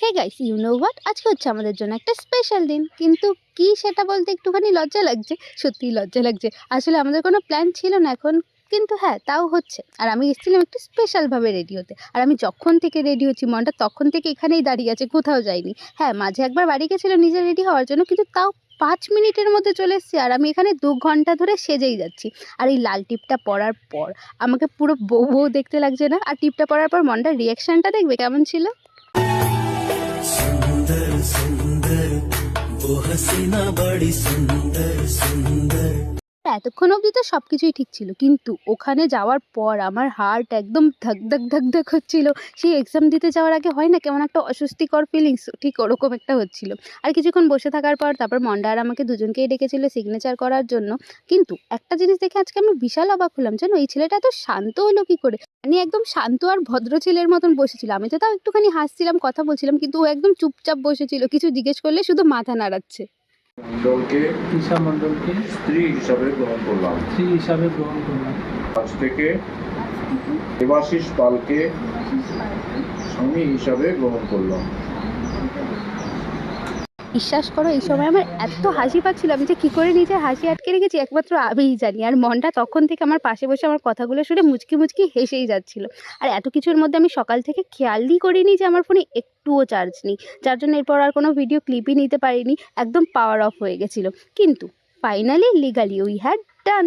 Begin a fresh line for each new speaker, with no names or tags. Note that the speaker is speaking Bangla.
Hey guys, you know what, আজকে হচ্ছে আমাদের জন্য একটা স্পেশাল দিন। কিন্তু কি সেটা বলতে একটুখানি লজ্জা লাগছে। সত্যিই লজ্জা লাগছে। আসলে আমাদের কোনো প্ল্যান ছিল না এখন, কিন্তু হ্যাঁ তাও হচ্ছে। আর আমি এসেছিলাম একটু স্পেশালভাবে রেডি হতে। আর আমি যখন থেকে রেডি হচ্ছি মনটা তখন থেকে এখানেই দাঁড়িয়ে আছে, কোথাও যাইনি। হ্যাঁ, মাঝে একবার বাড়ি গেছিলো নিজে রেডি হওয়ার জন্য, কিন্তু তাও 5 মিনিটের মধ্যে চলে এসেছি। আর আমি এখানে 2 ঘন্টা ধরে সেজেই যাচ্ছি। আর এই লাল টিপটা পরার পর আমাকে পুরো বউ বউ দেখতে লাগছে না? আর টিপটা পরার পর মনটার রিয়াকশনটা দেখবে কেমন ছিল।
सुंदर सुंदर वो हसीना बड़ी सुंदर सुंदर।
এতক্ষণ অবধি তো সবকিছুই ঠিক ছিল, কিন্তু ওখানে যাওয়ার পর আমার হার্ট একদম ধক ধক ধক ধক হচ্ছিল। সেই এক্সাম দিতে যাওয়ার আগে হয় না কেমন একটা অস্বস্তিকর ফিলিংস, ঠিক ওরকম একটা হচ্ছিল। আর কিছুক্ষণ বসে থাকার পর তারপর মন্ডা আর আমাকে দুজনকেই ডেকেছিল সিগনেচার করার জন্য। কিন্তু একটা জিনিস দেখে আজকে আমি বিশাল অবাক হলাম, জানো এই ছেলেটা এত শান্ত হলো কি করে। মানে একদম শান্ত আর ভদ্র ছেলের মতন বসেছিল। আমি তো তাও একটুখানি হাসছিলাম, কথা বলছিলাম, কিন্তু ও একদম চুপচাপ বসেছিল, কিছু জিজ্ঞেস করলে শুধু মাথা নাড়াচ্ছে।
মণ্ডলকে
ঈশা মণ্ডলকে
স্ত্রী হিসাবে গ্রহণ করলাম।
স্ত্রী হিসাবে গ্রহণ করলাম।
আজ থেকে দেবাশিস পালকে স্বামী হিসাবে গ্রহণ করলাম।
বিশ্বাস করো এই সময় আমার এত হাসি পাচ্ছিল, আমি যে কি করে নিজের হাসি আটকে রেখেছি একমাত্র আমিই জানি। আর মনটা তখন থেকে আমার পাশে বসে আমার কথাগুলো শুনে মুচকি মুচকি হেসেই যাচ্ছিল। আর এত কিছুর মধ্যে আমি সকাল থেকে খেয়ালই করিনি যে আমার ফোনে একটুও চার্জ নেই, যার জন্য এরপর আর কোনো ভিডিও ক্লিপই নিতে পারিনি, একদম পাওয়ার অফ হয়ে গেছিলো। কিন্তু finally legally we had done.